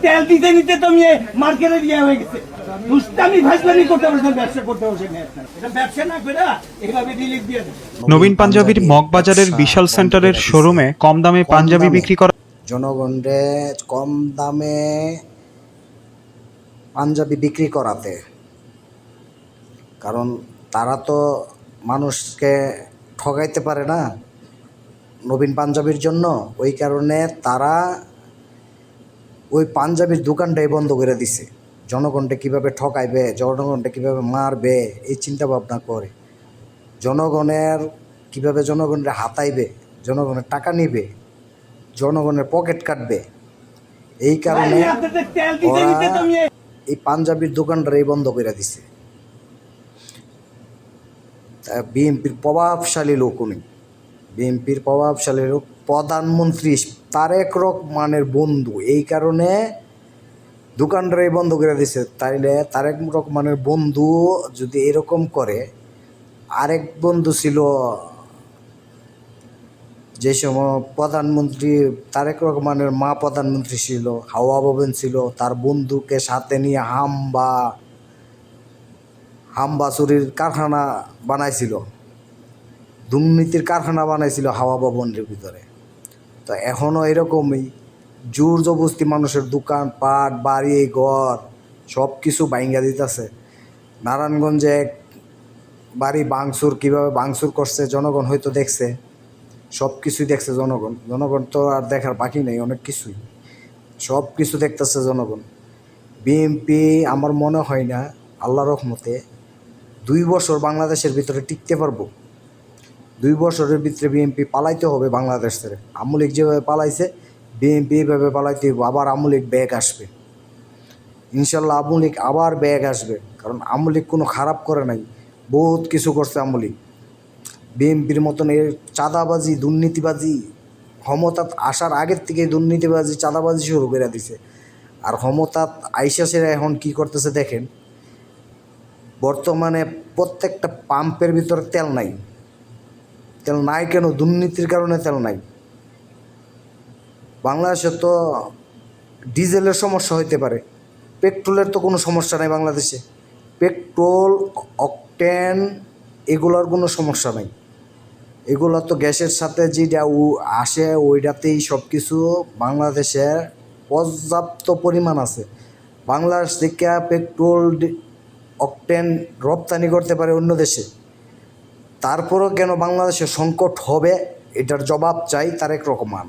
তেল দিতে নিতে তো মার্কেটে দিয়ে হয়ে গেছে। দুষ্টামি ফাজলামি করতে বসে ব্যবসা করতে বসে এটা ব্যবসা না করে এভাবে রিলিফ দিয়ে দেয়। নবীন পাঞ্জাবির মগবাজারের বিশাল সেন্টারের শোরুমে কম দামে পাঞ্জাবি বিক্রি করা। জনগণরে কম দামে পাঞ্জাবি বিক্রি করাতে, কারণ তারা তো মানুষকে ঠকাইতে পারে না নবীন পাঞ্জাবির জন্য। ওই কারণে তারা ওই পাঞ্জাবির দোকানটাই বন্ধ করে দিছে। জনগণকে কীভাবে ঠকাইবে, জনগণকে কীভাবে মারবে এই চিন্তা ভাবনা করে। জনগণের কীভাবে জনগণের হাতাইবে, জনগণের টাকা নিবে, জনগণের পকেট কাটবে, এই কারণে ওরা এই পাঞ্জাবির দোকানটাই বন্ধ করে দিছে। বিএনপির প্রভাবশালী লোক উনি, বিএনপির প্রভাবশালী লোক, প্রধানমন্ত্রী তারেক রহমানের বন্ধু, এই কারণে দোকানটাই বন্ধ করে দিছে। তাইলে তারেক রহমানের বন্ধু যদি এরকম করে, আরেক বন্ধু ছিল যে সময় প্রধানমন্ত্রী তারেক রহমানের মা প্রধানমন্ত্রী ছিল, হাওয়া ভবন ছিল, তার বন্ধুকে সাথে নিয়ে হাম্বা চুরির কারখানা বানাইছিল, দুর্নীতির কারখানা বানাইছিল হাওয়া ভবনের ভিতরে। তো এখনও এরকমই জোর জবরদস্তি মানুষের দোকান পাট বাড়ি ঘর সব কিছু ভাঙ্গা দিতেছে। নারায়ণগঞ্জে এক বাড়ি ভাঙচুর, কীভাবে ভাঙচুর করছে জনগণ হয়তো দেখছে, সব কিছুই দেখছে জনগণ তো আর দেখার বাকি নেই, অনেক কিছুই সব কিছু দেখতেছে জনগণ। বিএনপি আমার মনে হয় না আল্লাহ রহমতে 2 বছর বাংলাদেশের ভিতরে টিকতে পারবো। 2 বছরের ভিতরে বিএনপি পালাইতে হবে বাংলাদেশ থেকে। আওয়ামী লীগ যেভাবে পালাইছে বিএনপি এইভাবে পালাইতে হবে। আবার আওয়ামী লীগ ব্যাক আসবে ইনশাল্লাহ, আওয়ামী লীগ আবার ব্যাক আসবে। কারণ আওয়ামী লীগ কোনো খারাপ করে নাই, বহুত কিছু করছে আওয়ামী লীগ। বিএনপির মতন এর চাঁদাবাজি দুর্নীতিবাজি ক্ষমতা আসার আগের থেকে দুর্নীতিবাজি চাঁদাবাজি শুরু করে দিছে। আর ক্ষমতা আইসাসেরা এখন কি করতেছে দেখেন, বর্তমানে প্রত্যেকটা পাম্পের ভিতরে তেল নাই। তেল নাই কেন? দুর্নীতির কারণে তেল নাই। বাংলাদেশে তো ডিজেলের সমস্যা হইতে পারে, পেট্রোলের তো কোনো সমস্যা নাই বাংলাদেশে। পেট্রোল অকটেন এগুলোর কোনো সমস্যা নাই। এগুলো তো গ্যাসের সাথে যেটা আসে ওইটাতেই সব কিছু বাংলাদেশের পর্যাপ্ত পরিমাণ আছে। বাংলাদেশ থেকে পেট্রোল অকটেন রপ্তানি করতে পারে অন্য দেশে, তারপরও কেন বাংলাদেশে সংকট হবে এটার জবাব চাই তারেক রহমান।